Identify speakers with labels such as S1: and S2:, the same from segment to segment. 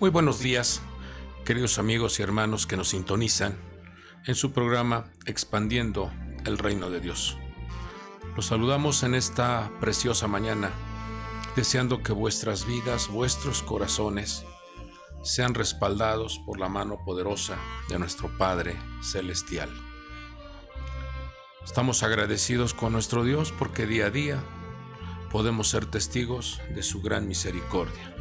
S1: Muy buenos días, queridos amigos y hermanos que nos sintonizan en su programa Expandiendo el Reino de Dios. Los saludamos en esta preciosa mañana, deseando que vuestras vidas, vuestros corazones, sean respaldados por la mano poderosa de nuestro Padre Celestial. Estamos agradecidos con nuestro Dios porque día a día podemos ser testigos de su gran misericordia.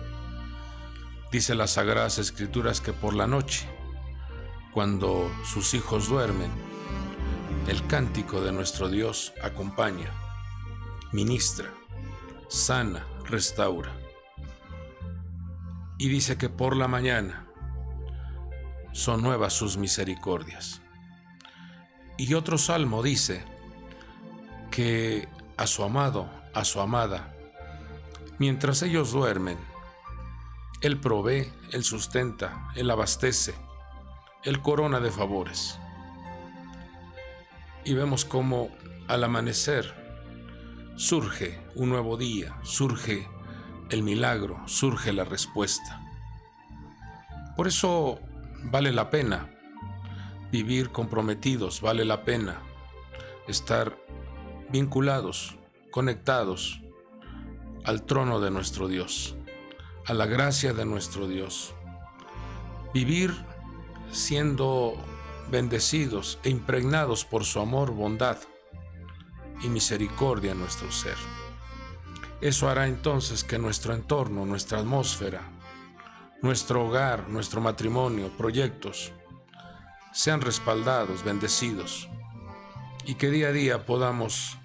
S1: Dice las Sagradas Escrituras que por la noche, cuando sus hijos duermen, el cántico de nuestro Dios acompaña, ministra, sana, restaura. Y dice que por la mañana son nuevas sus misericordias. Y otro salmo dice que a su amado, a su amada, mientras ellos duermen, Él provee, Él sustenta, Él abastece, Él corona de favores. Y vemos cómo al amanecer surge un nuevo día, surge el milagro, surge la respuesta. Por eso vale la pena vivir comprometidos, vale la pena estar vinculados, conectados al trono de nuestro Dios, a la gracia de nuestro Dios. Vivir siendo bendecidos e impregnados por su amor, bondad y misericordia en nuestro ser. Eso hará entonces que nuestro entorno, nuestra atmósfera, nuestro hogar, nuestro matrimonio, proyectos, sean respaldados, bendecidos, y que día a día podamos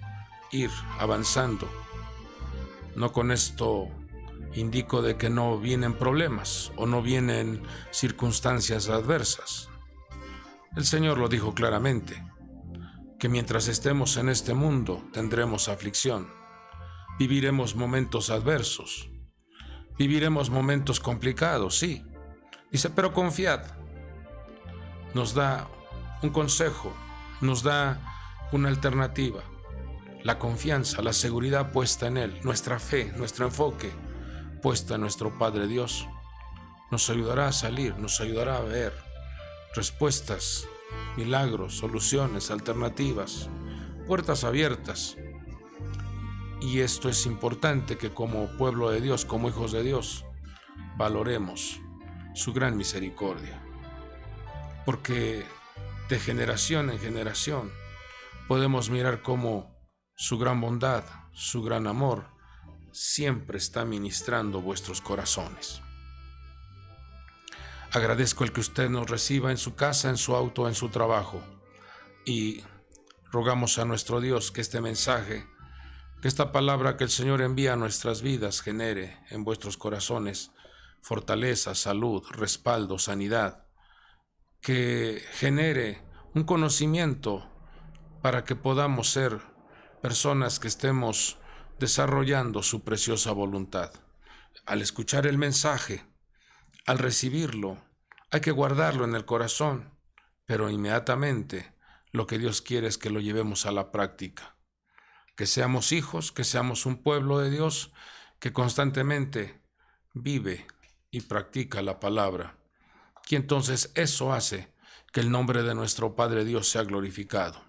S1: ir avanzando. No con esto indico de que no vienen problemas o no vienen circunstancias adversas. El Señor lo dijo claramente, que mientras estemos en este mundo tendremos aflicción, viviremos momentos adversos, viviremos momentos complicados, sí. Dice, pero confiad. Nos da un consejo, nos da una alternativa, la confianza, la seguridad puesta en Él, nuestra fe, nuestro enfoque puesta en nuestro Padre Dios, nos ayudará a salir, nos ayudará a ver respuestas, milagros, soluciones, alternativas, puertas abiertas. Y esto es importante que como pueblo de Dios, como hijos de Dios, valoremos su gran misericordia. Porque de generación en generación podemos mirar cómo su gran bondad, su gran amor, siempre está ministrando vuestros corazones. Agradezco el que usted nos reciba en su casa, en su auto, en su trabajo, y rogamos a nuestro Dios que este mensaje, que esta palabra que el Señor envía a nuestras vidas genere en vuestros corazones fortaleza, salud, respaldo, sanidad, que genere un conocimiento para que podamos ser personas que estemos desarrollando su preciosa voluntad. Al escuchar el mensaje, al recibirlo, hay que guardarlo en el corazón, pero inmediatamente lo que Dios quiere es que lo llevemos a la práctica. Que seamos hijos, que seamos un pueblo de Dios que constantemente vive y practica la palabra. Y entonces eso hace que el nombre de nuestro Padre Dios sea glorificado.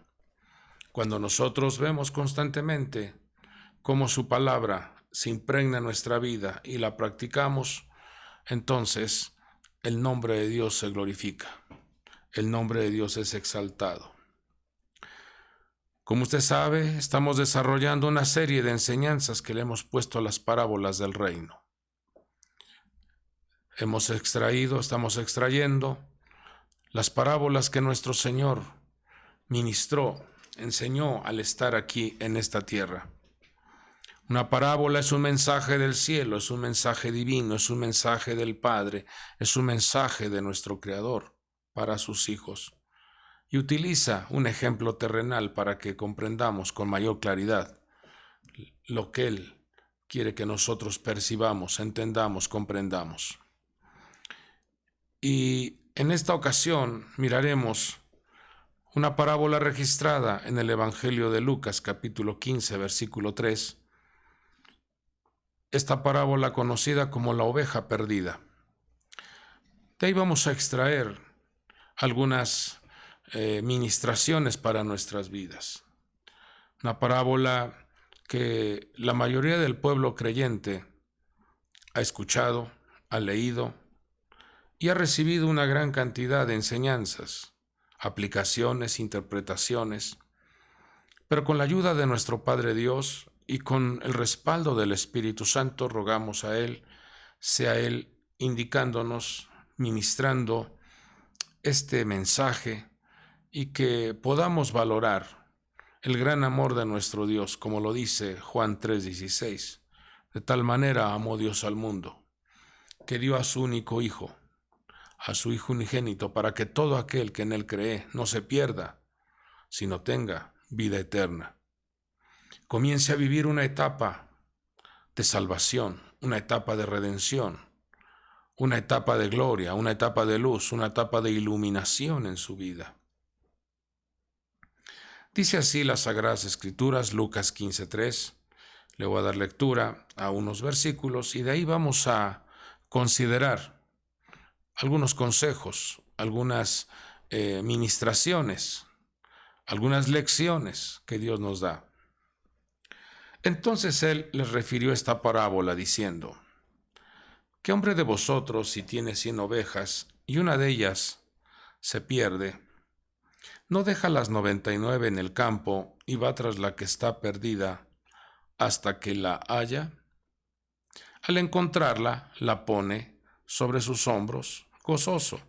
S1: Cuando nosotros vemos constantemente cómo su palabra se impregna en nuestra vida y la practicamos, entonces el nombre de Dios se glorifica, el nombre de Dios es exaltado. Como usted sabe, estamos desarrollando una serie de enseñanzas que le hemos puesto a las parábolas del reino. Estamos extrayendo las parábolas que nuestro Señor ministró, enseñó al estar aquí en esta tierra. Una parábola es un mensaje del cielo, es un mensaje divino, es un mensaje del Padre, es un mensaje de nuestro Creador para sus hijos. Y utiliza un ejemplo terrenal para que comprendamos con mayor claridad lo que Él quiere que nosotros percibamos, entendamos, comprendamos. Y en esta ocasión miraremos una parábola registrada en el Evangelio de Lucas, capítulo 15, versículo 3. Esta parábola conocida como la oveja perdida. De ahí vamos a extraer algunas ministraciones para nuestras vidas. Una parábola que la mayoría del pueblo creyente ha escuchado, ha leído y ha recibido una gran cantidad de enseñanzas, aplicaciones, interpretaciones, pero con la ayuda de nuestro Padre Dios y con el respaldo del Espíritu Santo rogamos a Él, sea Él indicándonos, ministrando este mensaje y que podamos valorar el gran amor de nuestro Dios, como lo dice Juan 3:16. De tal manera amó Dios al mundo, que dio a su único Hijo, a su Hijo unigénito, para que todo aquel que en Él cree no se pierda, sino tenga vida eterna. Comience a vivir una etapa de salvación, una etapa de redención, una etapa de gloria, una etapa de luz, una etapa de iluminación en su vida. Dice así las Sagradas Escrituras, Lucas 15:3. Le voy a dar lectura a unos versículos y de ahí vamos a considerar algunos consejos, algunas ministraciones, algunas lecciones que Dios nos da. Entonces él les refirió esta parábola diciendo: ¿qué hombre de vosotros, si tiene 100 ovejas y una de ellas se pierde, no deja las 99 en el campo y va tras la que está perdida hasta que la haya? Al encontrarla, la pone sobre sus hombros, gozoso,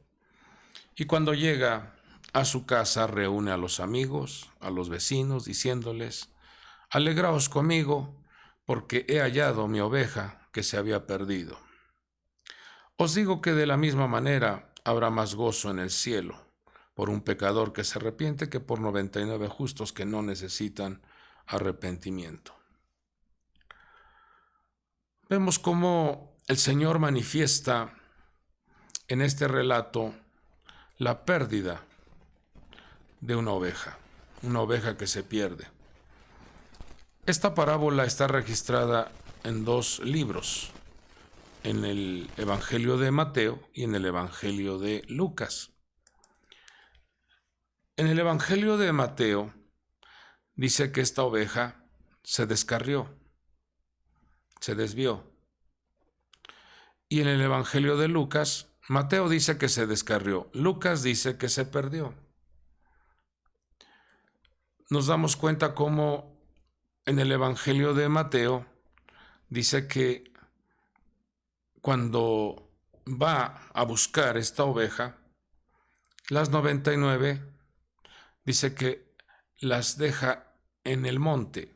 S1: y cuando llega a su casa reúne a los amigos, a los vecinos, diciéndoles: alegraos conmigo, porque he hallado mi oveja que se había perdido. Os digo que de la misma manera habrá más gozo en el cielo por un pecador que se arrepiente que por 99 justos que no necesitan arrepentimiento. Vemos cómo el Señor manifiesta en este relato la pérdida de una oveja que se pierde. Esta parábola está registrada en 2 libros, en el Evangelio de Mateo y en el Evangelio de Lucas. En el Evangelio de Mateo dice que esta oveja se descarrió, se desvió. Y en el Evangelio de Lucas, Mateo dice que se descarrió, Lucas dice que se perdió. Nos damos cuenta cómo en el Evangelio de Mateo dice que cuando va a buscar esta oveja, las 99 dice que las deja en el monte.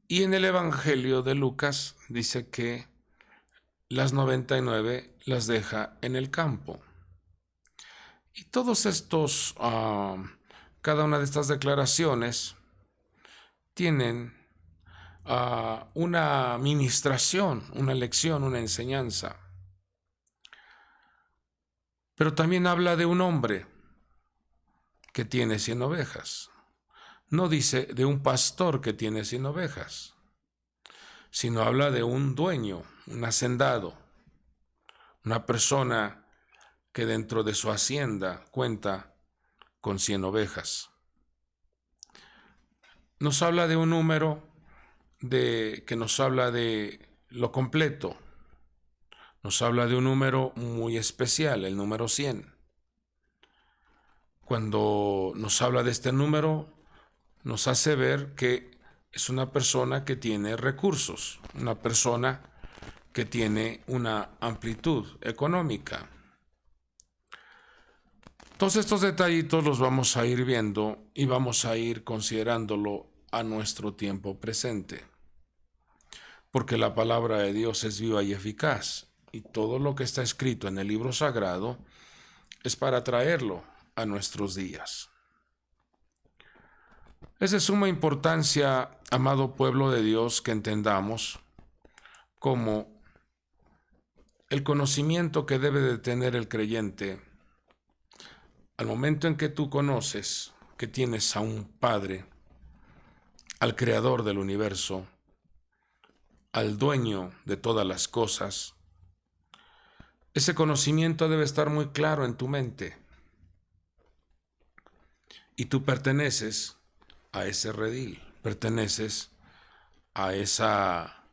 S1: Y en el Evangelio de Lucas dice que las 99 las deja en el campo. Y todos estos, cada una de estas declaraciones tienen una ministración, una lección, una enseñanza. Pero también habla de un hombre que tiene 100 ovejas. No dice de un pastor que tiene 100 ovejas, sino habla de un dueño, un hacendado, una persona que dentro de su hacienda cuenta con 100 ovejas. Nos habla de un número que nos habla de lo completo. Nos habla de un número muy especial, el número 100. Cuando nos habla de este número, nos hace ver que es una persona que tiene recursos, una persona que tiene una amplitud económica. Todos estos detallitos los vamos a ir viendo y vamos a ir considerándolo a nuestro tiempo presente. Porque la palabra de Dios es viva y eficaz, y todo lo que está escrito en el libro sagrado es para traerlo a nuestros días. Es de suma importancia, amado pueblo de Dios, que entendamos cómo el conocimiento que debe de tener el creyente al momento en que tú conoces que tienes a un Padre, al Creador del universo, al dueño de todas las cosas, Ese conocimiento debe estar muy claro en tu mente. Y tú perteneces a ese redil, perteneces a esa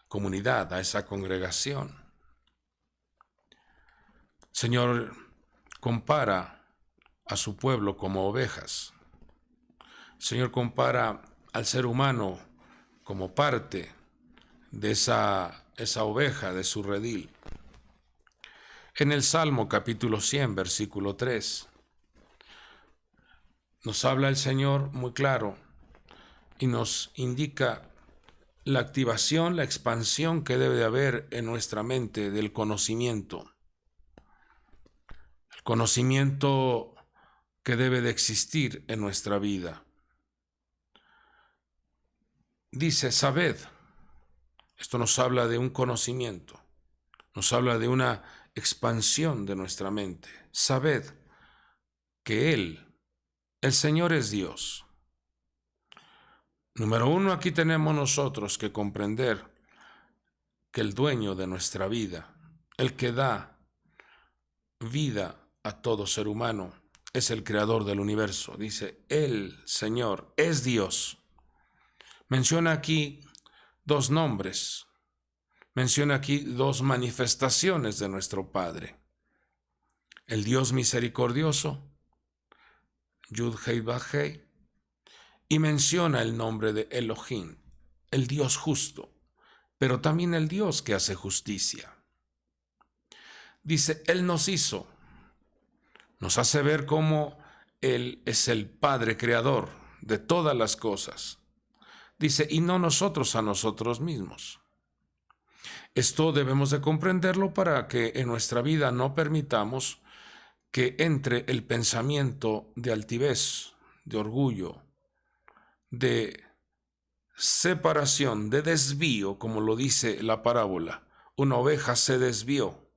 S1: comunidad, a esa congregación. Señor compara a su pueblo como ovejas. Señor compara al ser humano como parte de esa oveja, de su redil. En el Salmo capítulo 100, versículo 3, nos habla el Señor muy claro y nos indica la activación, la expansión que debe de haber en nuestra mente del conocimiento. El conocimiento que debe de existir en nuestra vida. Dice, sabed, esto nos habla de un conocimiento, nos habla de una expansión de nuestra mente. Sabed que Él, el Señor es Dios. Número uno, aquí tenemos nosotros que comprender que el dueño de nuestra vida, el que da vida a todo ser humano, es el creador del universo. Dice, el Señor es Dios. Menciona aquí dos nombres, menciona aquí dos manifestaciones de nuestro Padre. El Dios misericordioso, Yud-Hei Vah-Hei, y menciona el nombre de Elohim, el Dios justo, pero también el Dios que hace justicia. Dice, Él nos hizo, nos hace ver cómo Él es el Padre creador de todas las cosas. Dice, y no nosotros a nosotros mismos. Esto debemos de comprenderlo para que en nuestra vida no permitamos que entre el pensamiento de altivez, de orgullo, de separación, de desvío, como lo dice la parábola. Una oveja se desvió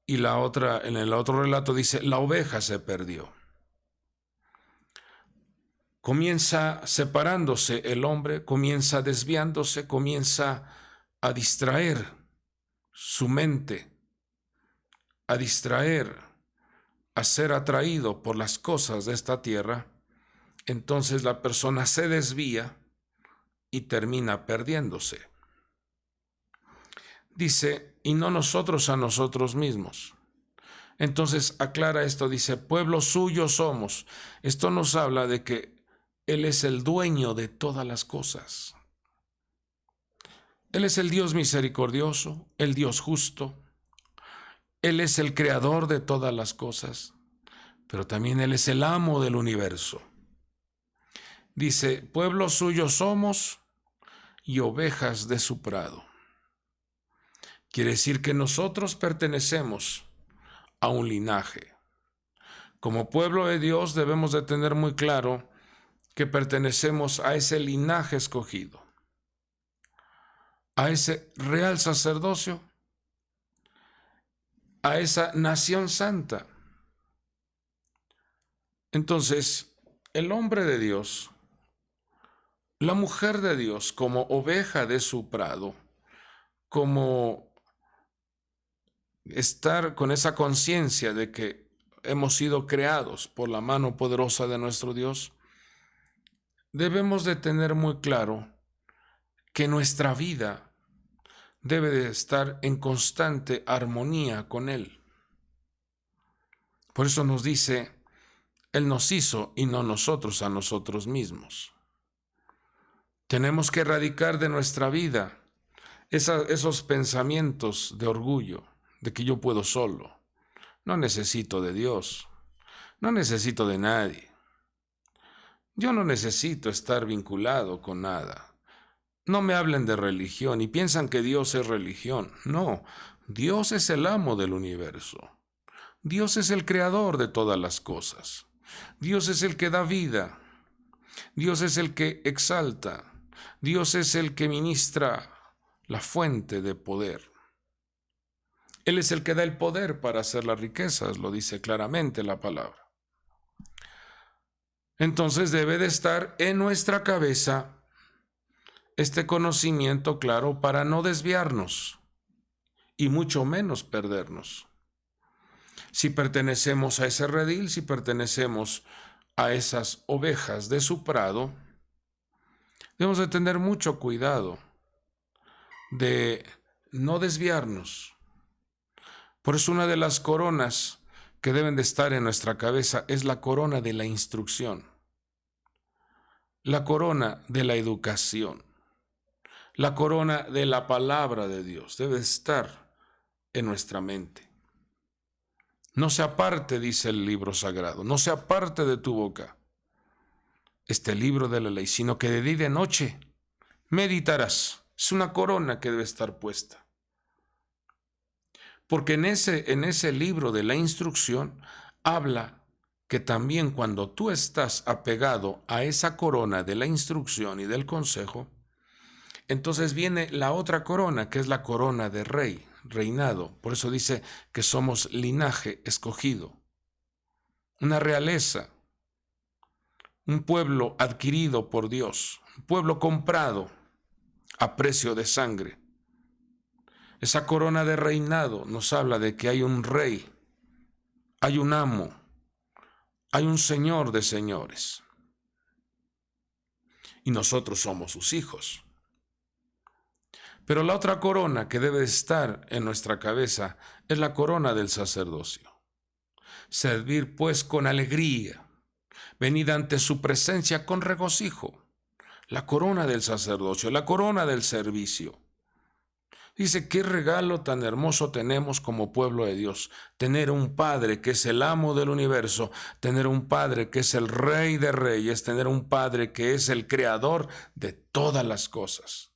S1: y la otra, en el otro relato dice, la oveja se perdió. Comienza separándose el hombre, comienza desviándose, comienza a distraer su mente, a distraer, a ser atraído por las cosas de esta tierra. Entonces la persona se desvía y termina perdiéndose. Dice, y no nosotros a nosotros mismos. Entonces aclara esto, dice, pueblo suyo somos. Esto nos habla de que Él es el dueño de todas las cosas. Él es el Dios misericordioso, el Dios justo. Él es el creador de todas las cosas, pero también Él es el amo del universo. Dice, pueblo suyo somos y ovejas de su prado. Quiere decir que nosotros pertenecemos a un linaje. Como pueblo de Dios debemos de tener muy claro que pertenecemos a ese linaje escogido, a ese real sacerdocio, a esa nación santa. Entonces, el hombre de Dios, la mujer de Dios, como oveja de su prado, como estar con esa conciencia de que hemos sido creados por la mano poderosa de nuestro Dios, debemos de tener muy claro que nuestra vida debe de estar en constante armonía con Él. Por eso nos dice, Él nos hizo y no nosotros a nosotros mismos. Tenemos que erradicar de nuestra vida esos pensamientos de orgullo, de que yo puedo solo. No necesito de Dios, no necesito de nadie. Yo no necesito estar vinculado con nada. No me hablen de religión y piensan que Dios es religión. No, Dios es el amo del universo. Dios es el creador de todas las cosas. Dios es el que da vida. Dios es el que exalta. Dios es el que ministra la fuente de poder. Él es el que da el poder para hacer las riquezas, lo dice claramente la palabra. Entonces debe de estar en nuestra cabeza este conocimiento claro para no desviarnos y mucho menos perdernos. Si pertenecemos a ese redil, si pertenecemos a esas ovejas de su prado, debemos de tener mucho cuidado de no desviarnos. Por eso una de las coronas que deben de estar en nuestra cabeza es la corona de la instrucción, la corona de la educación, la corona de la palabra de Dios debe estar en nuestra mente. No se aparte, dice el libro sagrado, no se aparte de tu boca este libro de la ley, sino que de día y de noche meditarás. Es una corona que debe estar puesta. Porque en ese libro de la instrucción habla que también cuando tú estás apegado a esa corona de la instrucción y del consejo, entonces viene la otra corona, que es la corona de rey, reinado. Por eso dice que somos linaje escogido, una realeza, un pueblo adquirido por Dios, un pueblo comprado a precio de sangre. Esa corona de reinado nos habla de que hay un rey, hay un amo, hay un señor de señores. Y nosotros somos sus hijos. Pero la otra corona que debe estar en nuestra cabeza es la corona del sacerdocio. Servir pues con alegría, venid ante su presencia con regocijo. La corona del sacerdocio, la corona del servicio. Dice, qué regalo tan hermoso tenemos como pueblo de Dios. Tener un Padre que es el amo del universo, tener un Padre que es el Rey de Reyes, tener un Padre que es el creador de todas las cosas.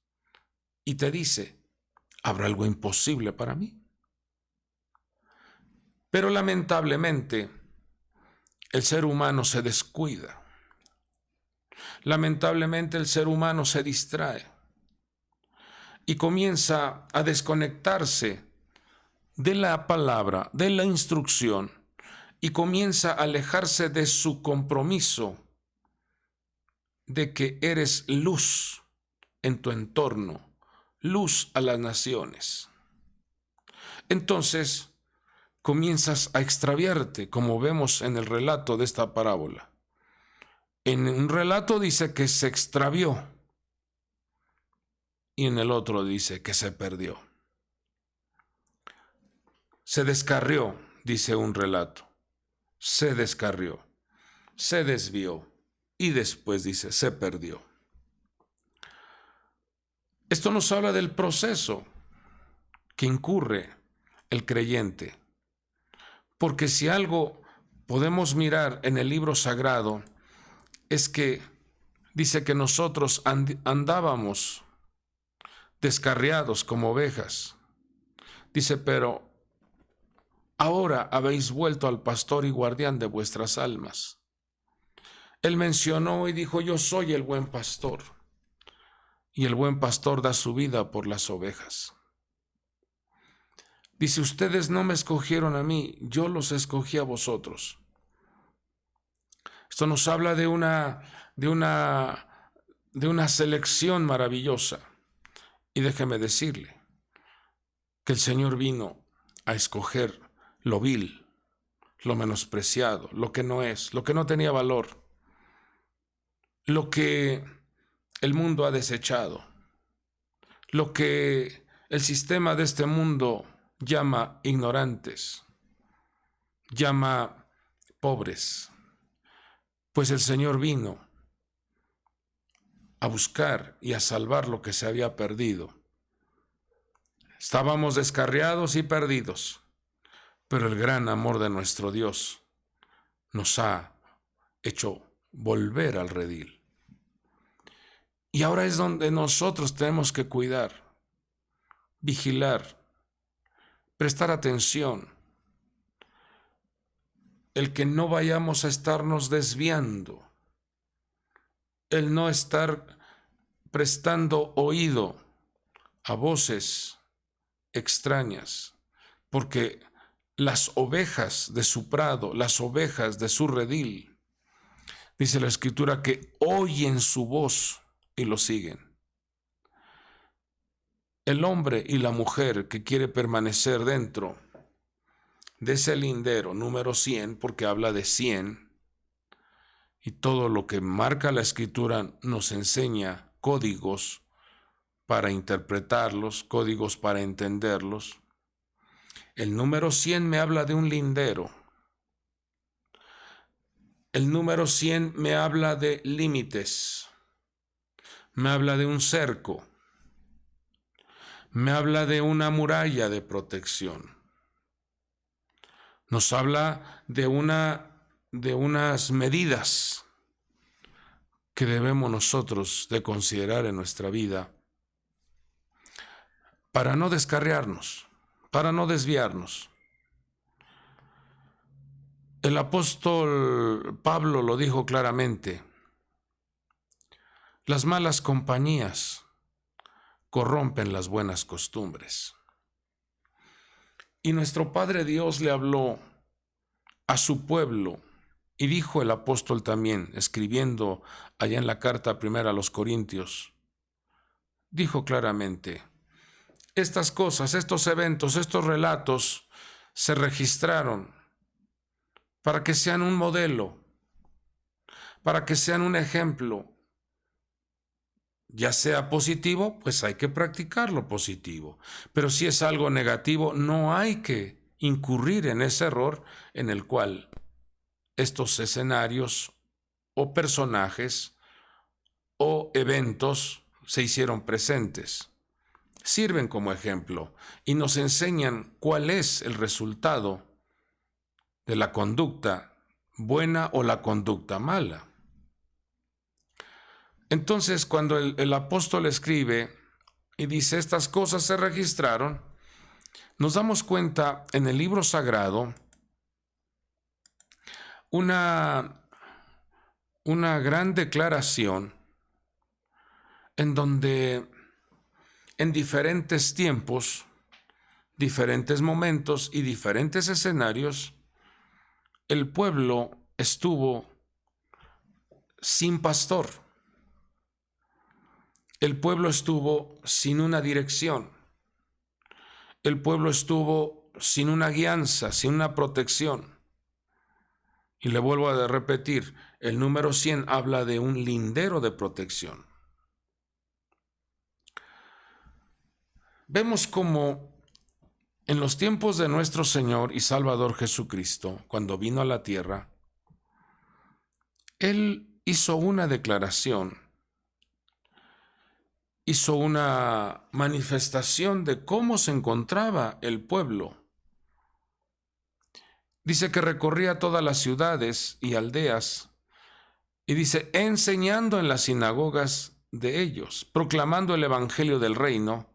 S1: Y te dice, ¿habrá algo imposible para mí? Pero lamentablemente, el ser humano se descuida. Lamentablemente, el ser humano se distrae y comienza a desconectarse de la palabra, de la instrucción, y comienza a alejarse de su compromiso de que eres luz en tu entorno, luz a las naciones. Entonces, comienzas a extraviarte, como vemos en el relato de esta parábola. En un relato dice que se extravió y en el otro dice que se perdió. Se descarrió, dice un relato. Se descarrió, se desvió y después dice se perdió. Esto nos habla del proceso que incurre el creyente. Porque si algo podemos mirar en el libro sagrado es que dice que nosotros andábamos descarriados como ovejas. Dice, pero ahora habéis vuelto al pastor y guardián de vuestras almas. Él mencionó y dijo, yo soy el buen pastor. Y el buen pastor da su vida por las ovejas. Dice, ustedes no me escogieron a mí, yo los escogí a vosotros. Esto nos habla de una selección maravillosa. Y déjeme decirle que el Señor vino a escoger lo vil, lo menospreciado, lo que no es, lo que no tenía valor, lo que el mundo ha desechado, lo que el sistema de este mundo llama ignorantes, llama pobres, pues el Señor vino a buscar y a salvar lo que se había perdido. Estábamos descarriados y perdidos, pero el gran amor de nuestro Dios nos ha hecho volver al redil. Y ahora es donde nosotros tenemos que cuidar, vigilar, prestar atención, el que no vayamos a estarnos desviando, el no estar prestando oído a voces extrañas, porque las ovejas de su prado, las ovejas de su redil, dice la Escritura que oyen su voz y lo siguen. el hombre y la mujer que quiere permanecer dentro de ese lindero número 100, porque habla de 100, y todo lo que marca la Escritura nos enseña códigos para interpretarlos, códigos para entenderlos. El número 100 me habla de un lindero. El número 100 me habla de límites, me habla de un cerco, me habla de una muralla de protección. Nos habla de unas medidas que debemos nosotros de considerar en nuestra vida para no descarriarnos, para no desviarnos. El apóstol Pablo lo dijo claramente: las malas compañías corrompen las buenas costumbres. Y nuestro Padre Dios le habló a su pueblo, y dijo el apóstol también, escribiendo allá en la carta primera a los Corintios, dijo claramente: estas cosas, estos eventos, estos relatos se registraron para que sean un modelo, para que sean un ejemplo. Ya sea positivo, pues hay que practicar lo positivo. Pero si es algo negativo, no hay que incurrir en ese error en el cual estos escenarios o personajes o eventos se hicieron presentes. Sirven como ejemplo y nos enseñan cuál es el resultado de la conducta buena o la conducta mala. Entonces, cuando el apóstol escribe y dice estas cosas se registraron, nos damos cuenta en el libro sagrado una gran declaración en donde en diferentes tiempos, diferentes momentos y diferentes escenarios, el pueblo estuvo sin pastor. El pueblo estuvo sin una dirección. El pueblo estuvo sin una guianza, sin una protección. Y le vuelvo a repetir, el número 100 habla de un lindero de protección. Vemos cómo en los tiempos de nuestro Señor y Salvador Jesucristo, cuando vino a la tierra, Él hizo una declaración, hizo una manifestación de cómo se encontraba el pueblo. Dice que recorría todas las ciudades y aldeas, y dice, enseñando en las sinagogas de ellos, proclamando el evangelio del reino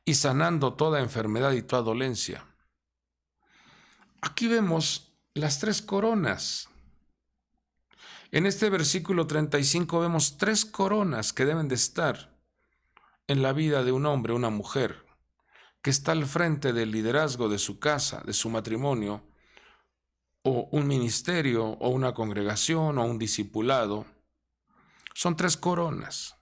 S1: y sanando toda enfermedad y toda dolencia. Aquí vemos las 3 coronas. En este versículo 35 vemos 3 coronas que deben de estar en la vida de un hombre, una mujer, que está al frente del liderazgo de su casa, de su matrimonio, o un ministerio, o una congregación, o un discipulado. Son 3 coronas.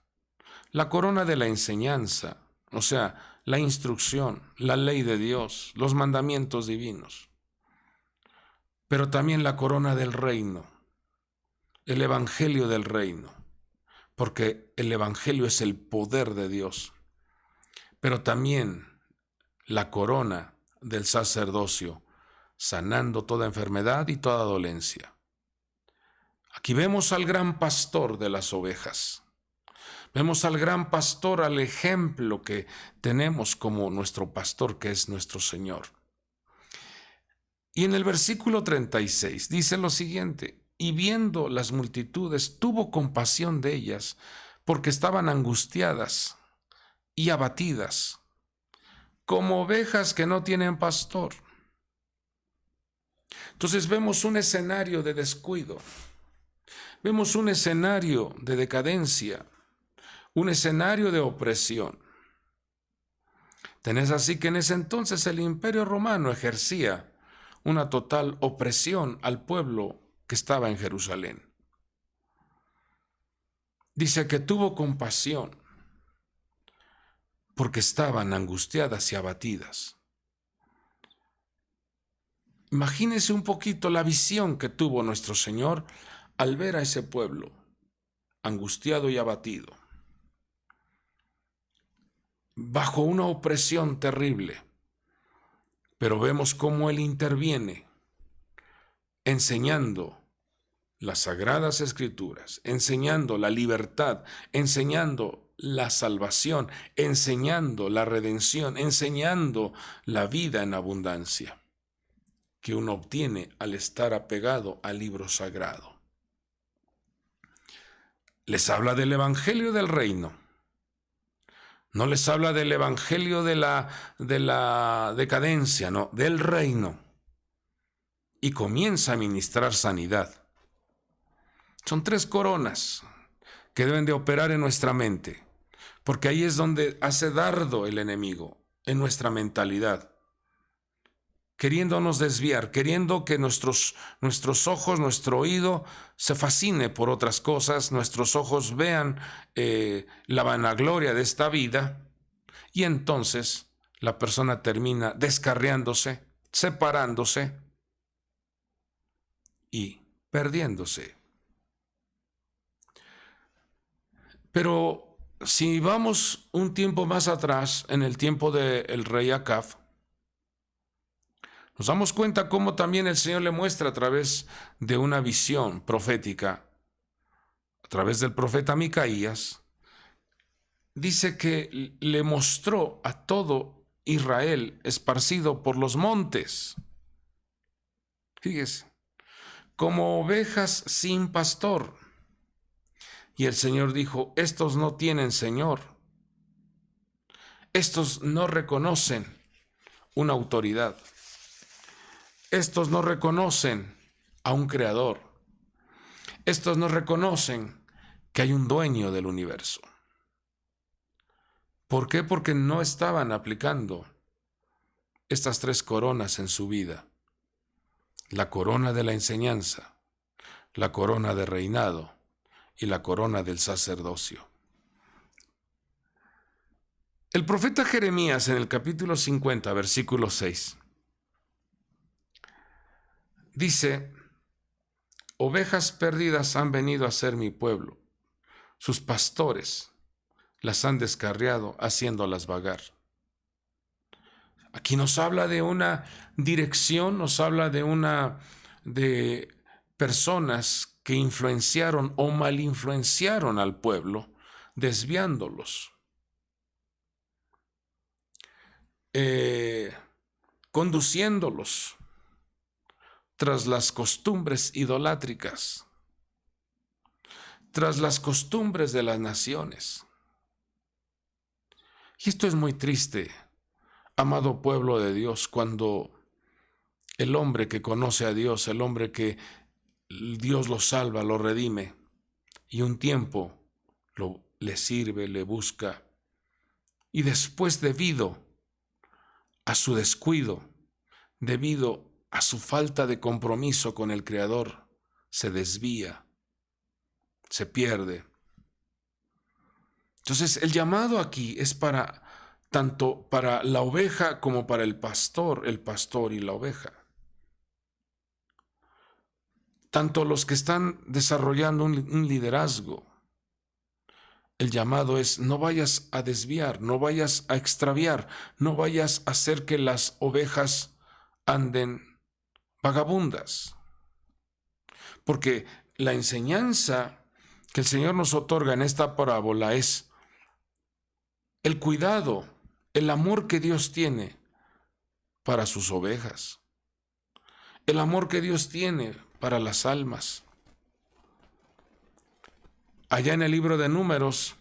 S1: La corona de la enseñanza, o sea, la instrucción, la ley de Dios, los mandamientos divinos. Pero también la corona del reino, el evangelio del reino, porque el evangelio es el poder de Dios. Pero también la corona del sacerdocio, sanando toda enfermedad y toda dolencia. Aquí vemos al gran pastor de las ovejas. Vemos al gran pastor, al ejemplo que tenemos como nuestro pastor, que es nuestro Señor. Y en el versículo 36 dice lo siguiente: y viendo las multitudes, tuvo compasión de ellas, porque estaban angustiadas y abatidas, como ovejas que no tienen pastor. Entonces vemos un escenario de descuido, vemos un escenario de decadencia, un escenario de opresión. Tenés así que en ese entonces el Imperio Romano ejercía una total opresión al pueblo que estaba en Jerusalén. Dice que tuvo compasión, porque estaban angustiadas y abatidas. Imagínense un poquito la visión que tuvo nuestro Señor al ver a ese pueblo angustiado y abatido, bajo una opresión terrible. Pero vemos cómo Él interviene, enseñando las sagradas escrituras, enseñando la libertad, enseñando la salvación, enseñando la redención, enseñando la vida en abundancia que uno obtiene al estar apegado al libro sagrado. Les habla del evangelio del reino. No les habla del evangelio de la decadencia, no, del reino. Y comienza a ministrar sanidad. Son 3 coronas que deben de operar en nuestra mente, porque ahí es donde hace dardo el enemigo, en nuestra mentalidad, queriéndonos desviar, queriendo que nuestros ojos, nuestro oído se fascine por otras cosas, nuestros ojos vean la vanagloria de esta vida, y entonces la persona termina descarriándose, separándose y perdiéndose. Pero si vamos un tiempo más atrás, en el tiempo del rey Acab, nos damos cuenta cómo también el Señor le muestra a través de una visión profética, a través del profeta Micaías, dice que le mostró a todo Israel esparcido por los montes. Fíjese, como ovejas sin pastor. Y el Señor dijo, estos no tienen Señor. Estos no reconocen una autoridad. Estos no reconocen a un creador. Estos no reconocen que hay un dueño del universo. ¿Por qué? Porque no estaban aplicando estas 3 coronas en su vida. La corona de la enseñanza, la corona de reinado y la corona del sacerdocio. El profeta Jeremías en el capítulo 50, versículo 6, dice, ovejas perdidas han venido a ser mi pueblo, sus pastores las han descarriado haciéndolas vagar. Aquí nos habla de una dirección, nos habla de personas que influenciaron o malinfluenciaron al pueblo, desviándolos, conduciéndolos tras las costumbres idolátricas, tras las costumbres de las naciones. Y esto es muy triste, amado pueblo de Dios, cuando el hombre que conoce a Dios, el hombre que Dios lo salva, lo redime, y un tiempo le sirve, le busca, y después, debido a su descuido, debido a su falta de compromiso con el Creador, se desvía, se pierde. Entonces, el llamado aquí es tanto para la oveja como para el pastor y la oveja. Tanto los que están desarrollando un liderazgo, el llamado es: no vayas a desviar, no vayas a extraviar, no vayas a hacer que las ovejas anden vagabundas. Porque la enseñanza que el Señor nos otorga en esta parábola es el cuidado, el amor que Dios tiene para sus ovejas, el amor que Dios tiene para las almas. Allá en el libro de Números,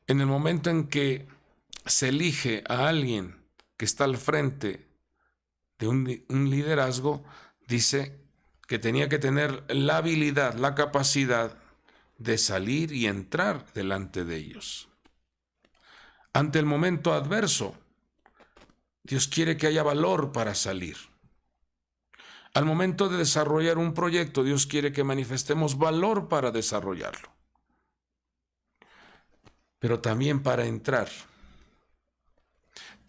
S1: en el momento en que se elige a alguien que está al frente de un liderazgo, dice que tenía que tener la habilidad, la capacidad de salir y entrar delante de ellos. Ante el momento adverso, Dios quiere que haya valor para salir. Al momento de desarrollar un proyecto, Dios quiere que manifestemos valor para desarrollarlo. Pero también para entrar.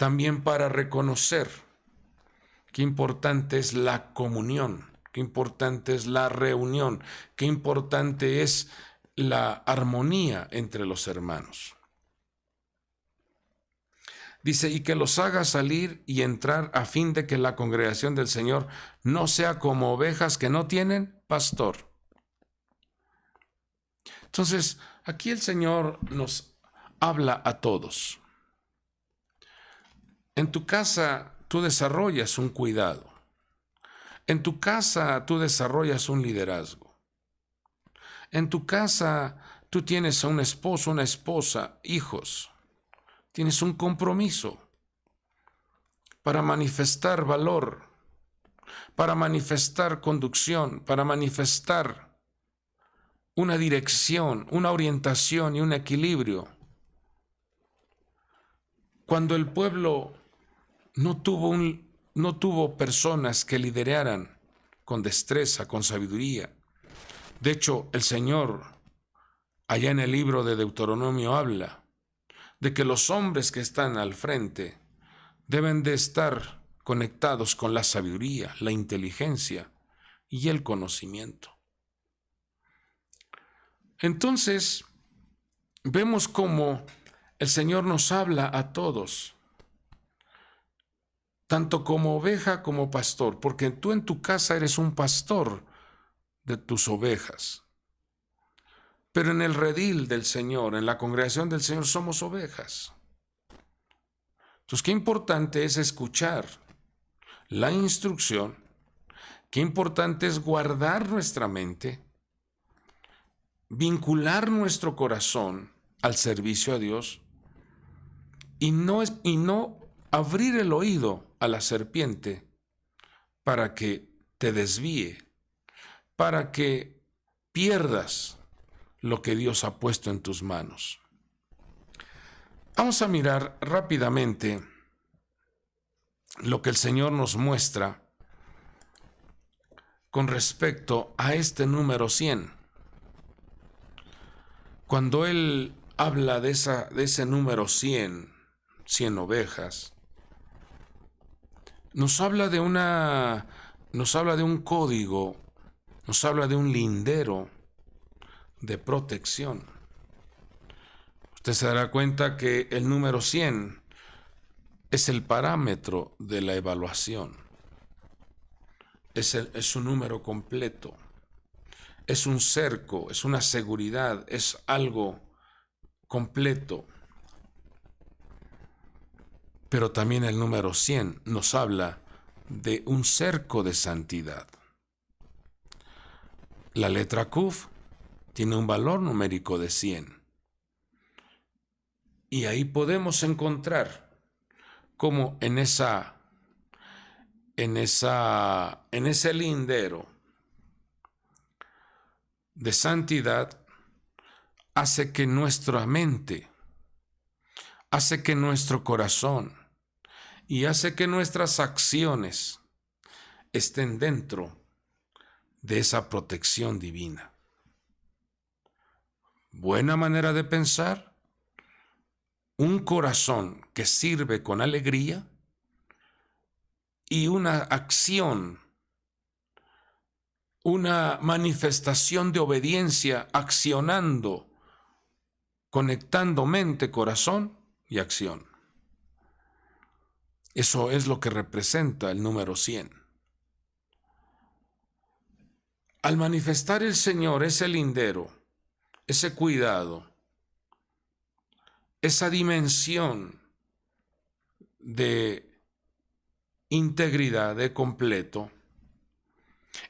S1: también para reconocer qué importante es la comunión, qué importante es la reunión, qué importante es la armonía entre los hermanos. Dice, y que los haga salir y entrar a fin de que la congregación del Señor no sea como ovejas que no tienen pastor. Entonces, aquí el Señor nos habla a todos. En tu casa tú desarrollas un cuidado. En tu casa tú desarrollas un liderazgo. En tu casa tú tienes a un esposo, una esposa, hijos. Tienes un compromiso para manifestar valor, para manifestar conducción, para manifestar una dirección, una orientación y un equilibrio. Cuando el pueblo no tuvo personas que lideraran con destreza, con sabiduría. De hecho, el Señor, allá en el libro de Deuteronomio, habla de que los hombres que están al frente deben de estar conectados con la sabiduría, la inteligencia y el conocimiento. Entonces, vemos cómo el Señor nos habla a todos, tanto como oveja como pastor, porque tú en tu casa eres un pastor de tus ovejas. Pero en el redil del Señor, en la congregación del Señor, somos ovejas. Entonces, qué importante es escuchar la instrucción, qué importante es guardar nuestra mente, vincular nuestro corazón al servicio a Dios y no abrir el oído a la serpiente para que te desvíe, para que pierdas lo que Dios ha puesto en tus manos. Vamos a mirar rápidamente lo que el Señor nos muestra con respecto a este número 100. Cuando Él habla de ese número 100 ovejas, nos habla de un código, nos habla de un lindero de protección. Usted se dará cuenta que el número 100 es el parámetro de la evaluación. Es un número completo. Es un cerco, es una seguridad, es algo completo. Pero también el número 100 nos habla de un cerco de santidad. La letra Kuf tiene un valor numérico de 100. Y ahí podemos encontrar cómo en ese lindero de santidad hace que nuestra mente, hace que nuestro corazón y hace que nuestras acciones estén dentro de esa protección divina. Buena manera de pensar, un corazón que sirve con alegría y una acción, una manifestación de obediencia, accionando, conectando mente, corazón y acción. Eso es lo que representa el número 100. Al manifestar el Señor ese lindero, ese cuidado, esa dimensión de integridad, de completo,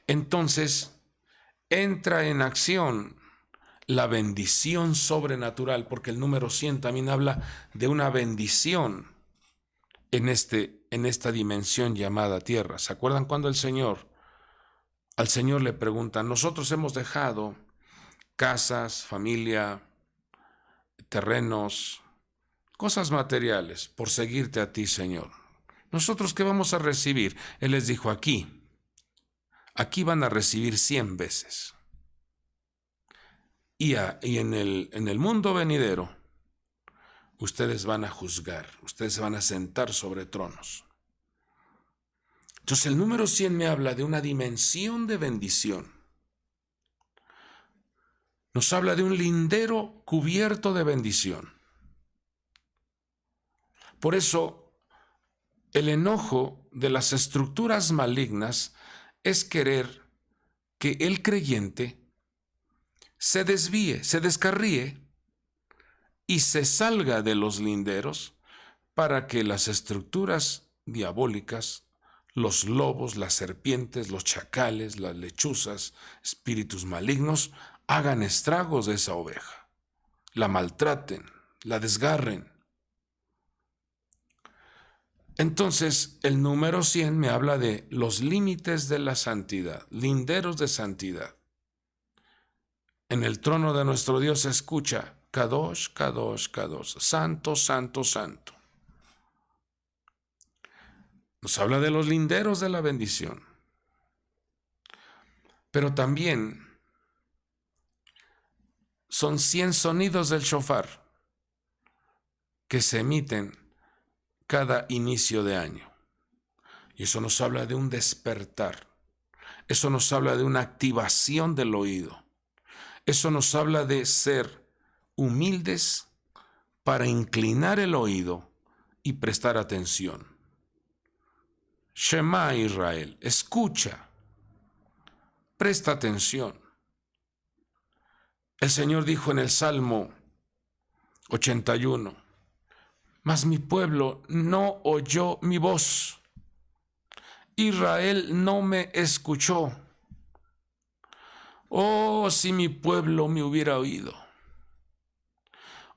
S1: entonces entra en acción la bendición sobrenatural, porque el número 100 también habla de una bendición en esta dimensión llamada tierra. ¿Se acuerdan cuando al Señor le preguntan, nosotros hemos dejado casas, familia, terrenos, cosas materiales por seguirte a ti, Señor? ¿Nosotros qué vamos a recibir? Él les dijo, aquí van a recibir 100 veces. Y en el mundo venidero, ustedes van a juzgar, ustedes se van a sentar sobre tronos. Entonces el número 100 me habla de una dimensión de bendición. Nos habla de un lindero cubierto de bendición. Por eso, el enojo de las estructuras malignas es querer que el creyente se desvíe, se descarríe y se salga de los linderos para que las estructuras diabólicas, los lobos, las serpientes, los chacales, las lechuzas, espíritus malignos, hagan estragos de esa oveja, la maltraten, la desgarren. Entonces, el número 100 me habla de los límites de la santidad, linderos de santidad. En el trono de nuestro Dios se escucha, Kadosh, Kadosh, Kadosh, santo, santo, santo. Nos habla de los linderos de la bendición. Pero también son 100 sonidos del shofar que se emiten cada inicio de año. Y eso nos habla de un despertar. Eso nos habla de una activación del oído. Eso nos habla de ser humildes para inclinar el oído y prestar atención. Shema Israel, escucha, presta atención. El Señor dijo en el Salmo 81, mas mi pueblo no oyó mi voz. Israel no me escuchó. Oh, si mi pueblo me hubiera oído.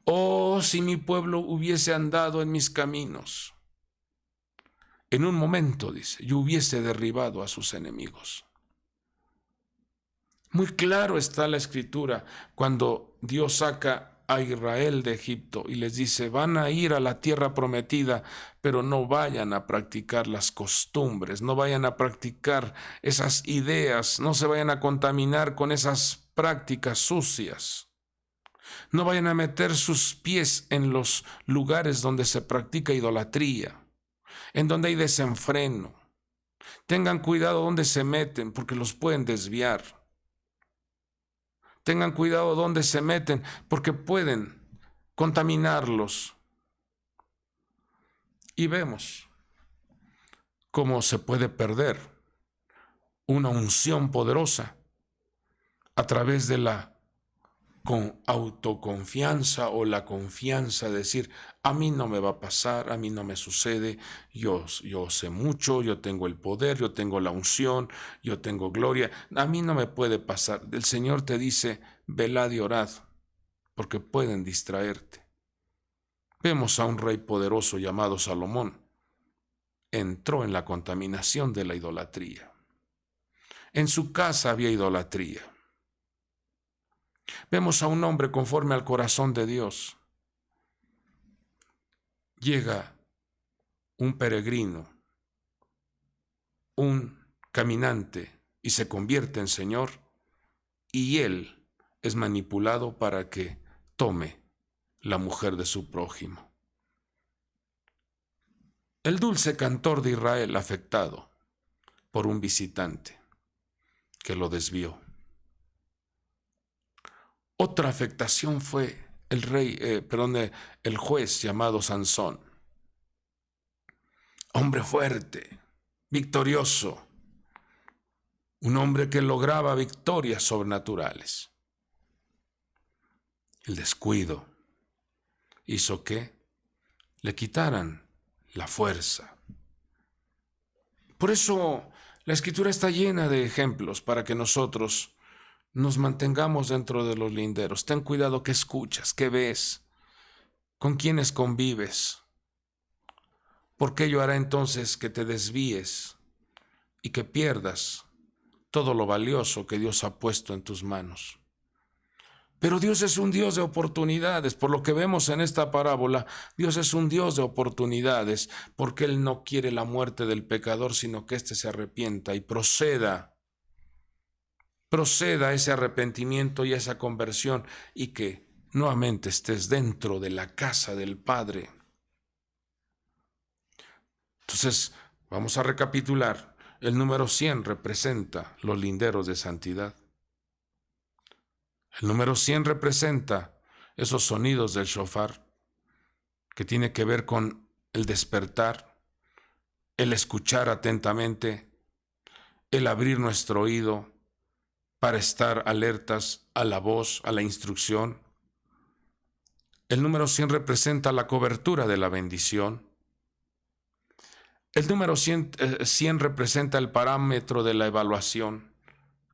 S1: Oh, si mi pueblo hubiese andado en mis caminos. En un momento, dice, yo hubiese derribado a sus enemigos. Muy claro está la escritura cuando Dios saca a Israel de Egipto y les dice, van a ir a la tierra prometida, pero no vayan a practicar las costumbres, no vayan a practicar esas ideas, no se vayan a contaminar con esas prácticas sucias. No vayan a meter sus pies en los lugares donde se practica idolatría, en donde hay desenfreno. Tengan cuidado donde se meten porque los pueden desviar. Tengan cuidado donde se meten porque pueden contaminarlos. Y vemos cómo se puede perder una unción poderosa a través de la autoconfianza o la confianza de decir, a mí no me va a pasar, a mí no me sucede, yo sé mucho, yo tengo el poder, yo tengo la unción, yo tengo gloria, a mí no me puede pasar. El Señor te dice, velad y orad, porque pueden distraerte. Vemos a un rey poderoso llamado Salomón. Entró en la contaminación de la idolatría. En su casa había idolatría. Vemos a un hombre conforme al corazón de Dios. Llega un peregrino, un caminante, y se convierte en Señor, y él es manipulado para que tome la mujer de su prójimo. El dulce cantor de Israel afectado por un visitante que lo desvió. Otra afectación fue el juez llamado Sansón. Hombre fuerte, victorioso, un hombre que lograba victorias sobrenaturales. El descuido hizo que le quitaran la fuerza. Por eso la Escritura está llena de ejemplos para que nosotros nos mantengamos dentro de los linderos. Ten cuidado qué escuchas, qué ves, con quiénes convives, porque ello hará entonces que te desvíes y que pierdas todo lo valioso que Dios ha puesto en tus manos. Pero Dios es un Dios de oportunidades. Por lo que vemos en esta parábola, Dios es un Dios de oportunidades, porque Él no quiere la muerte del pecador, sino que éste se arrepienta y proceda ese arrepentimiento y esa conversión, y que nuevamente estés dentro de la casa del Padre. Entonces, vamos a recapitular. El número 100 representa los linderos de santidad. El número 100 representa esos sonidos del shofar, que tiene que ver con el despertar, el escuchar atentamente, el abrir nuestro oído para estar alertas a la voz, a la instrucción. El número 100 representa la cobertura de la bendición. El número 100 representa el parámetro de la evaluación,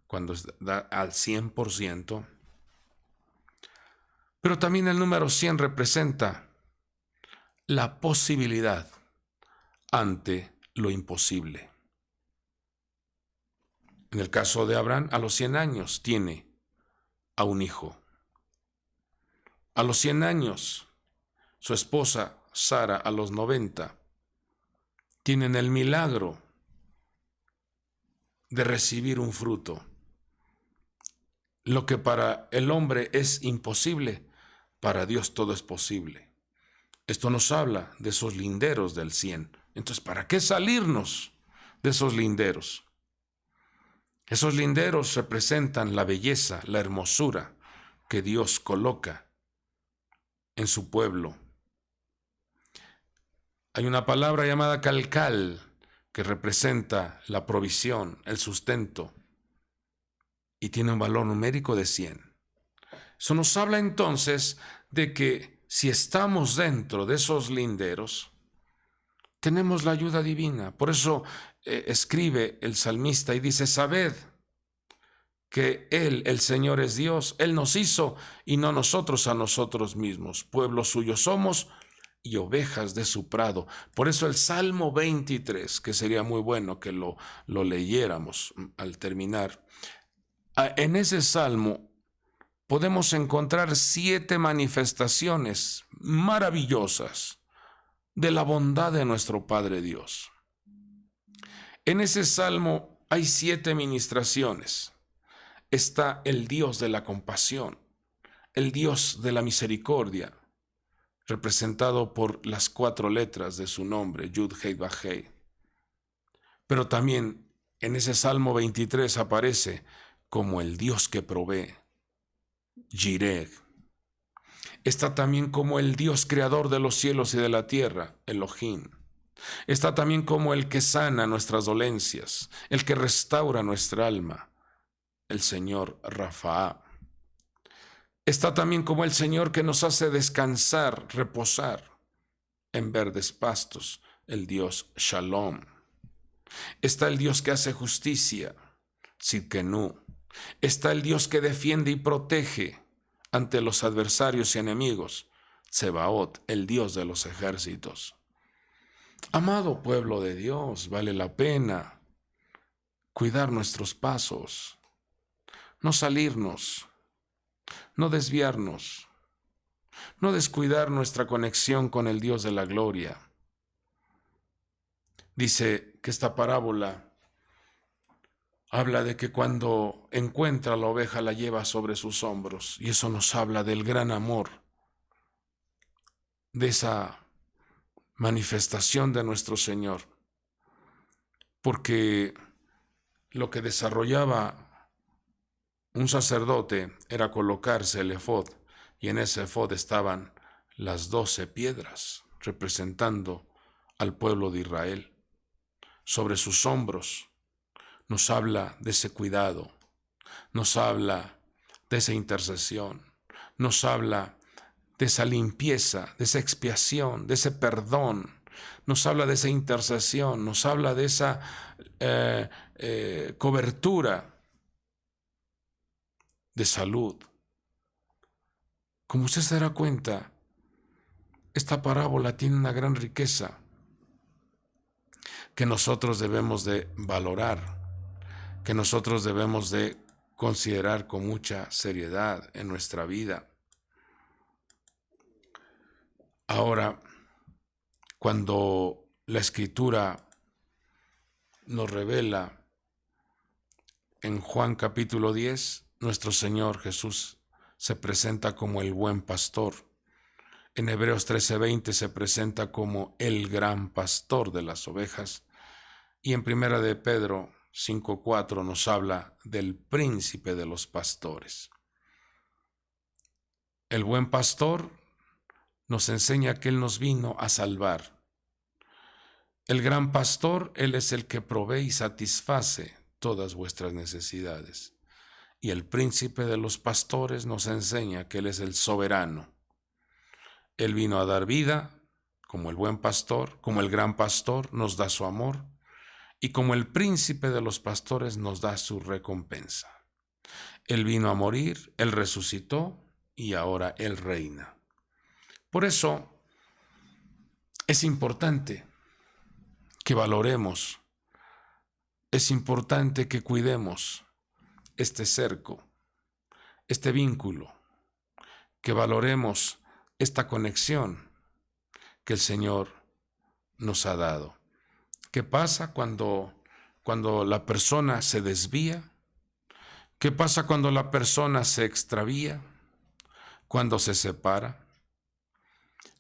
S1: cuando da al 100%. Pero también el número 100 representa la posibilidad ante lo imposible. En el caso de Abraham, a los 100 años tiene a un hijo. A los 100 años, su esposa Sara, a los 90, tienen el milagro de recibir un fruto. Lo que para el hombre es imposible, para Dios todo es posible. Esto nos habla de esos linderos del 100. Entonces, ¿para qué salirnos de esos linderos? Esos linderos representan la belleza, la hermosura que Dios coloca en su pueblo. Hay una palabra llamada calcal que representa la provisión, el sustento, y tiene un valor numérico de 100. Eso nos habla entonces de que si estamos dentro de esos linderos, tenemos la ayuda divina. Por eso escribe el salmista y dice: sabed que Él, el Señor, es Dios. Él nos hizo y no nosotros a nosotros mismos. Pueblo suyo somos y ovejas de su prado. Por eso el Salmo 23, que sería muy bueno que lo leyéramos al terminar. En ese salmo podemos encontrar 7 manifestaciones maravillosas de la bondad de nuestro Padre Dios. En ese salmo hay 7 ministraciones. Está el Dios de la compasión, el Dios de la misericordia, representado por las 4 letras de su nombre, Yud, Hei, Vav, Hei. Pero también en ese Salmo 23 aparece como el Dios que provee, Jireh. Está también como el Dios creador de los cielos y de la tierra, Elohim. Está también como el que sana nuestras dolencias, el que restaura nuestra alma, el Señor Rafaá. Está también como el Señor que nos hace descansar, reposar en verdes pastos, el Dios Shalom. Está el Dios que hace justicia, Sidkenu. Está el Dios que defiende y protege ante los adversarios y enemigos, Tsebaot, el Dios de los ejércitos. Amado pueblo de Dios, vale la pena cuidar nuestros pasos, no salirnos, no desviarnos, no descuidar nuestra conexión con el Dios de la gloria. Dice que esta parábola habla de que cuando encuentra la oveja la lleva sobre sus hombros, y eso nos habla del gran amor, de esa manifestación de nuestro Señor, porque lo que desarrollaba un sacerdote era colocarse el efod, y en ese efod estaban las 12 piedras representando al pueblo de Israel. Sobre sus hombros nos habla de ese cuidado, nos habla de esa intercesión, nos habla de esa limpieza, de esa expiación, de ese perdón, nos habla de esa intercesión, nos habla de esa cobertura de salud. Como usted se dará cuenta, esta parábola tiene una gran riqueza que nosotros debemos de valorar, que nosotros debemos de considerar con mucha seriedad en nuestra vida. Ahora, cuando la Escritura nos revela en Juan capítulo 10, nuestro Señor Jesús se presenta como el buen pastor. En Hebreos 13:20 se presenta como el gran pastor de las ovejas. Y en Primera de Pedro 5:4 nos habla del príncipe de los pastores. El buen pastor nos enseña que Él nos vino a salvar. El gran pastor, Él es el que provee y satisface todas vuestras necesidades. Y el príncipe de los pastores nos enseña que Él es el soberano. Él vino a dar vida, como el buen pastor, como el gran pastor nos da su amor, y como el príncipe de los pastores nos da su recompensa. Él vino a morir, Él resucitó y ahora Él reina. Por eso es importante que valoremos, es importante que cuidemos este cerco, este vínculo, que valoremos esta conexión que el Señor nos ha dado. ¿Qué pasa cuando la persona se desvía? ¿Qué pasa cuando la persona se extravía? Cuando se separa,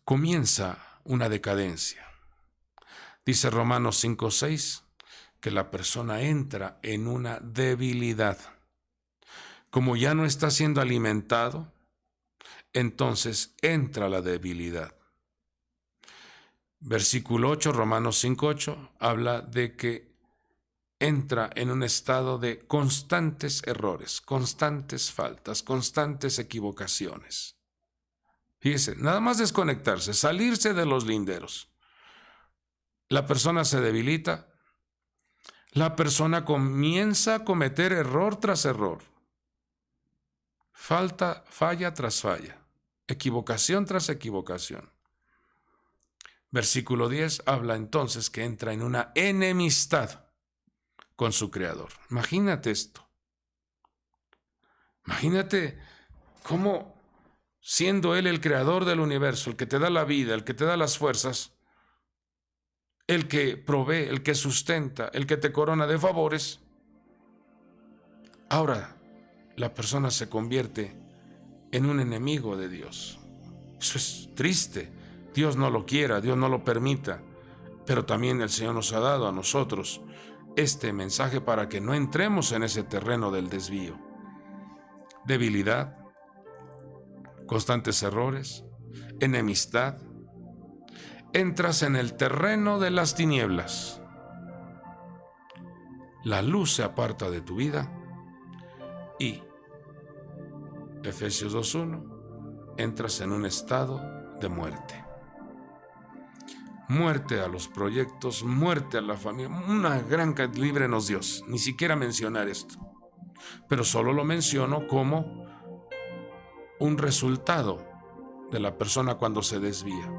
S1: comienza una decadencia. Dice Romanos 5:6 que la persona entra en una debilidad. Como ya no está siendo alimentado, entonces entra la debilidad. Versículo 8, Romanos 5:8, habla de que entra en un estado de constantes errores, constantes faltas, constantes equivocaciones. Fíjese, nada más desconectarse, salirse de los linderos. La persona se debilita, la persona comienza a cometer error tras error, falla tras falla, equivocación tras equivocación. Versículo 10 habla entonces que entra en una enemistad con su Creador. Imagínate esto. Imagínate cómo, siendo Él el Creador del universo, el que te da la vida, el que te da las fuerzas, el que provee, el que sustenta, el que te corona de favores, ahora la persona se convierte en un enemigo de Dios. Eso es triste. Dios no lo quiera, Dios no lo permita, pero también el Señor nos ha dado a nosotros este mensaje para que no entremos en ese terreno del desvío. Debilidad, constantes errores, enemistad. Entras en el terreno de las tinieblas. La luz se aparta de tu vida y, Efesios 2:1, entras en un estado de muerte. Muerte a los proyectos, muerte a la familia, una gran líbrenos Dios, ni siquiera mencionar esto, pero solo lo menciono como un resultado de la persona cuando se desvía,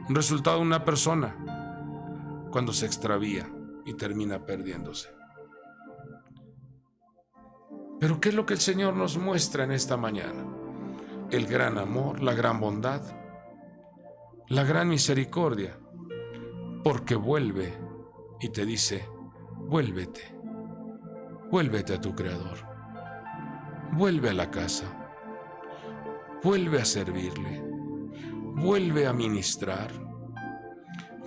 S1: un resultado de una persona cuando se extravía y termina perdiéndose. Pero ¿qué es lo que el Señor nos muestra en esta mañana? El gran amor, la gran bondad, la gran misericordia, porque vuelve y te dice, vuélvete a tu Creador, vuelve a la casa, vuelve a servirle, vuelve a ministrar,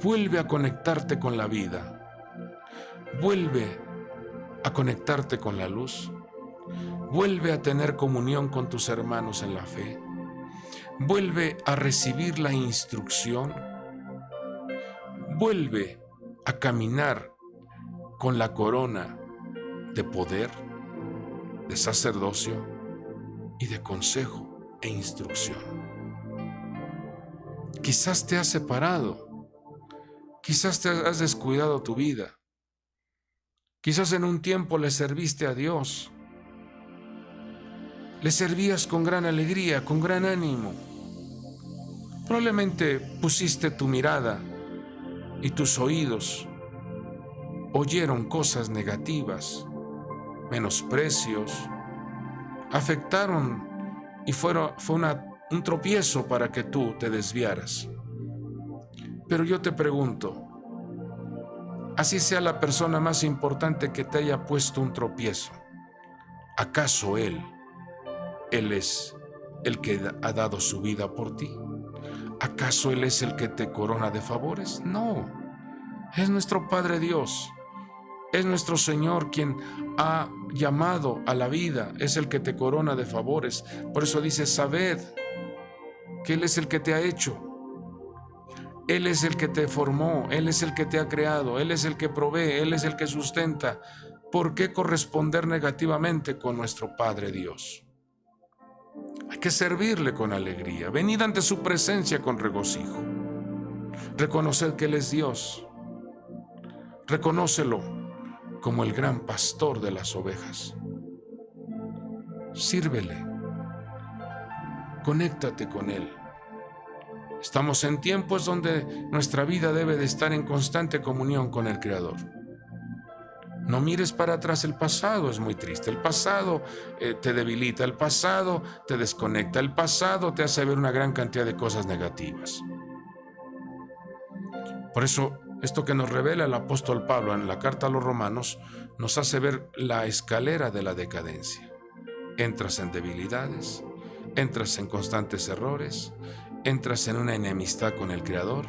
S1: vuelve a conectarte con la vida, vuelve a conectarte con la luz, vuelve a tener comunión con tus hermanos en la fe, vuelve a recibir la instrucción, vuelve a caminar con la corona de poder, de sacerdocio y de consejo e instrucción. Quizás te has separado, quizás te has descuidado tu vida, quizás en un tiempo le serviste a Dios, le servías con gran alegría, con gran ánimo. Probablemente pusiste tu mirada y tus oídos oyeron cosas negativas, menosprecios, afectaron y fue un tropiezo para que tú te desviaras. Pero yo te pregunto, así sea la persona más importante que te haya puesto un tropiezo, ¿acaso Él Él es el que ha dado su vida por ti. ¿Acaso Él es el que te corona de favores? No, es nuestro Padre Dios. Es nuestro Señor quien ha llamado a la vida, es el que te corona de favores. Por eso dice, sabed que Él es el que te ha hecho. Él es el que te formó, Él es el que te ha creado, Él es el que provee, Él es el que sustenta. ¿Por qué corresponder negativamente con nuestro Padre Dios? Hay que servirle con alegría, venid ante su presencia con regocijo. Reconocer que Él es Dios. Reconócelo como el gran pastor de las ovejas. Sírvele. Conéctate con Él. Estamos en tiempos donde nuestra vida debe de estar en constante comunión con el Creador. No mires para atrás, el pasado es muy triste, el pasado te debilita, el pasado te desconecta, el pasado te hace ver una gran cantidad de cosas negativas. Por eso, esto que nos revela el apóstol Pablo en la carta a los Romanos, nos hace ver la escalera de la decadencia. Entras en debilidades, entras en constantes errores, entras en una enemistad con el Creador,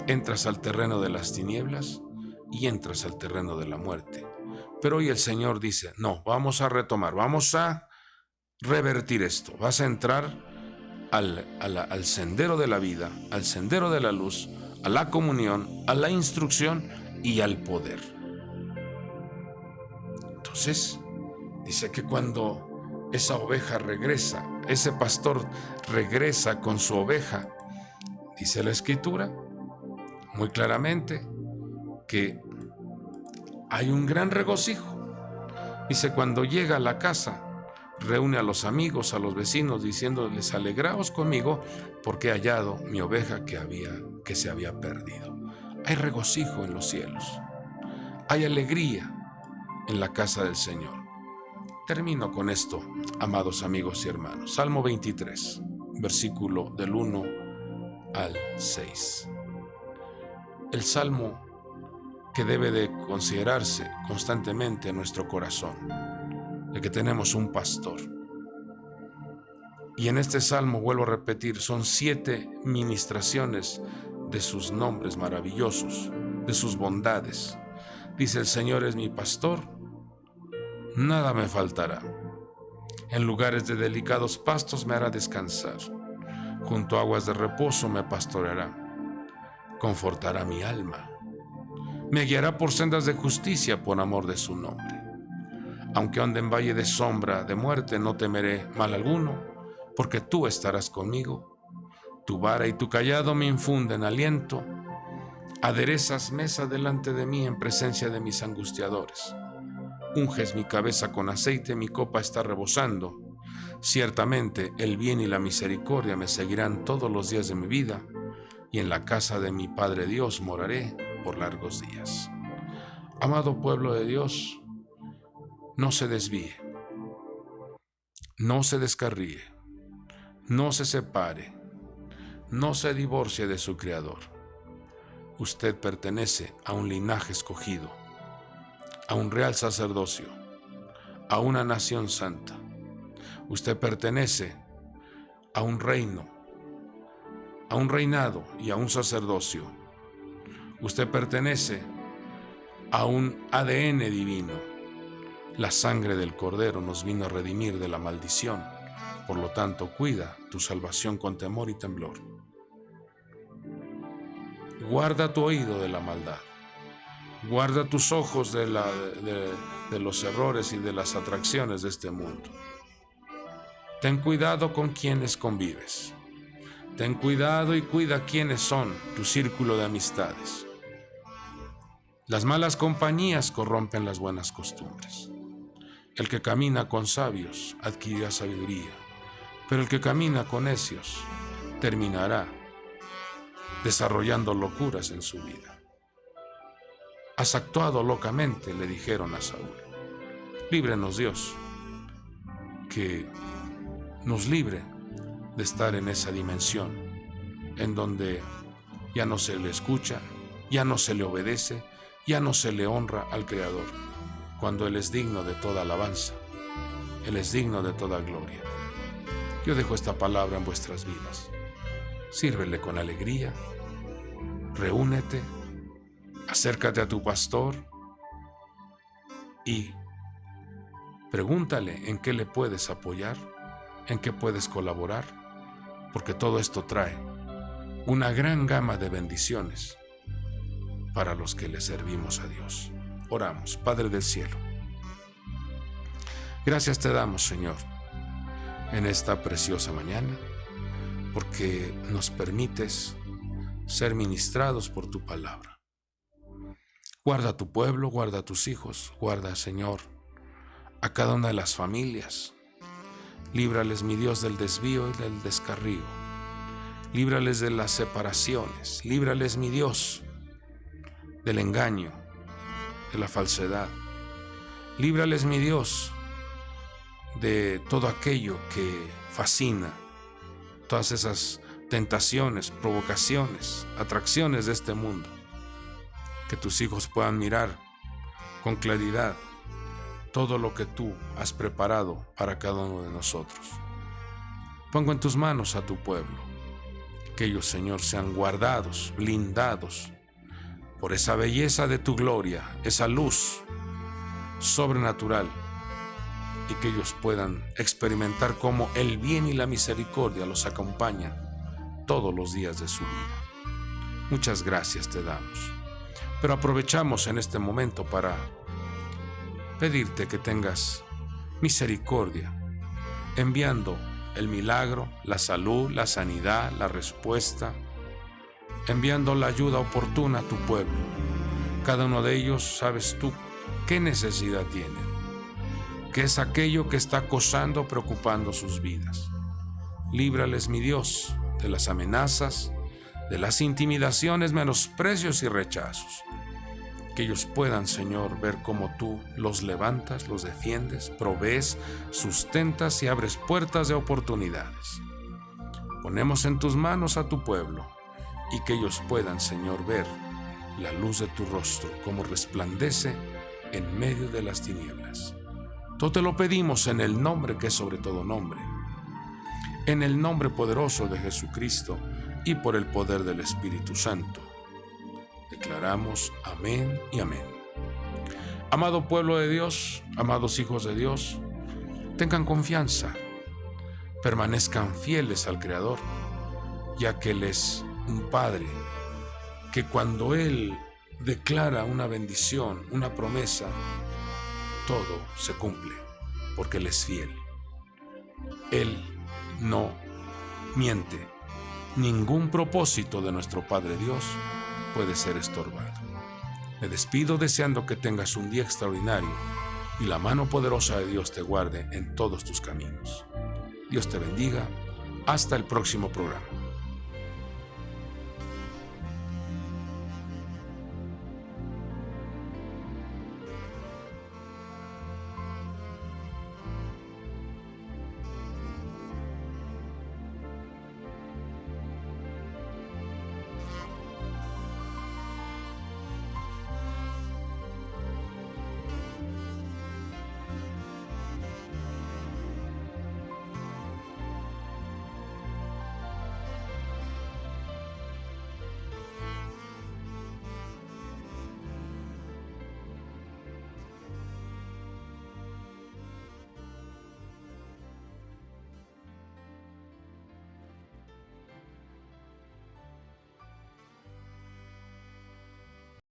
S1: entras al terreno de las tinieblas y entras al terreno de la muerte. Pero hoy el Señor dice, no, vamos a retomar, vamos a revertir esto. Vas a entrar al sendero de la vida, al sendero de la luz, a la comunión, a la instrucción y al poder. Entonces, dice que cuando esa oveja regresa, ese pastor regresa con su oveja, dice la Escritura muy claramente que hay un gran regocijo. Dice, cuando llega a la casa, reúne a los amigos, a los vecinos, diciéndoles, alegraos conmigo, porque he hallado mi oveja que se había perdido. Hay regocijo en los cielos. Hay alegría en la casa del Señor. Termino con esto, amados amigos y hermanos. Salmo 23, versículo del 1 al 6. El salmo que debe de considerarse constantemente en nuestro corazón, de que tenemos un pastor. Y en este salmo, vuelvo a repetir, son 7 ministraciones de sus nombres maravillosos, de sus bondades. Dice, el Señor es mi pastor, nada me faltará. En lugares de delicados pastos me hará descansar. Junto a aguas de reposo me pastoreará. Confortará mi alma. Me guiará por sendas de justicia por amor de su nombre. Aunque ande en valle de sombra de muerte, no temeré mal alguno, porque tú estarás conmigo. Tu vara y tu cayado me infunden aliento. Aderezas mesa delante de mí en presencia de mis angustiadores. Unges mi cabeza con aceite, mi copa está rebosando. Ciertamente el bien y la misericordia me seguirán todos los días de mi vida, y en la casa de mi Padre Dios moraré por largos días. Amado pueblo de Dios, no se desvíe, no se descarríe, no se separe, no se divorcie de su Creador. Usted pertenece a un linaje escogido, a un real sacerdocio, a una nación santa. Usted pertenece a un reino, a un reinado y a un sacerdocio. Usted pertenece a un ADN divino. La sangre del Cordero nos vino a redimir de la maldición. Por lo tanto, cuida tu salvación con temor y temblor. Guarda tu oído de la maldad. Guarda tus ojos de los errores y de las atracciones de este mundo. Ten cuidado con quienes convives. Ten cuidado y cuida quiénes son tu círculo de amistades. Las malas compañías corrompen las buenas costumbres. El que camina con sabios adquirirá sabiduría, pero el que camina con necios terminará desarrollando locuras en su vida. Has actuado locamente, le dijeron a Saúl. Líbrenos Dios, que nos libre de estar en esa dimensión en donde ya no se le escucha, ya no se le obedece, ya no se le honra al Creador, cuando Él es digno de toda alabanza, Él es digno de toda gloria. Yo dejo esta palabra en vuestras vidas. Sírvele con alegría, reúnete, acércate a tu pastor y pregúntale en qué le puedes apoyar, en qué puedes colaborar, porque todo esto trae una gran gama de bendiciones para los que le servimos a Dios. Oramos. Padre del cielo, gracias te damos, Señor, en esta preciosa mañana, porque nos permites ser ministrados por tu palabra. Guarda a tu pueblo, guarda a tus hijos, guarda, Señor, a cada una de las familias. Líbrales, mi Dios, del desvío y del descarrío. Líbrales de las separaciones. Líbrales, mi Dios, del engaño, de la falsedad. Líbrales, mi Dios, de todo aquello que fascina, todas esas tentaciones, provocaciones, atracciones de este mundo. Que tus hijos puedan mirar con claridad todo lo que tú has preparado para cada uno de nosotros. Pongo en tus manos a tu pueblo, que ellos, Señor, sean guardados, blindados por esa belleza de tu gloria, esa luz sobrenatural, y que ellos puedan experimentar cómo el bien y la misericordia los acompañan todos los días de su vida. Muchas gracias te damos, pero aprovechamos en este momento para pedirte que tengas misericordia, enviando el milagro, la salud, la sanidad, la respuesta, enviando la ayuda oportuna a tu pueblo. Cada uno de ellos, sabes tú qué necesidad tienen, qué es aquello que está acosando, preocupando sus vidas. Líbrales, mi Dios, de las amenazas, de las intimidaciones, menosprecios y rechazos. Que ellos puedan, Señor, ver cómo tú los levantas, los defiendes, provees, sustentas y abres puertas de oportunidades. Ponemos en tus manos a tu pueblo y que ellos puedan, Señor, ver la luz de tu rostro como resplandece en medio de las tinieblas. Todo te lo pedimos en el nombre que es sobre todo nombre, en el nombre poderoso de Jesucristo y por el poder del Espíritu Santo. Declaramos amén y amén. Amado pueblo de Dios, amados hijos de Dios, tengan confianza, permanezcan fieles al Creador, ya que Él es un Padre que cuando Él declara una bendición, una promesa, todo se cumple, porque Él es fiel. Él no miente. Ningún propósito de nuestro Padre Dios puede ser estorbado. Me despido deseando que tengas un día extraordinario y la mano poderosa de Dios te guarde en todos tus caminos. Dios te bendiga. Hasta el próximo programa.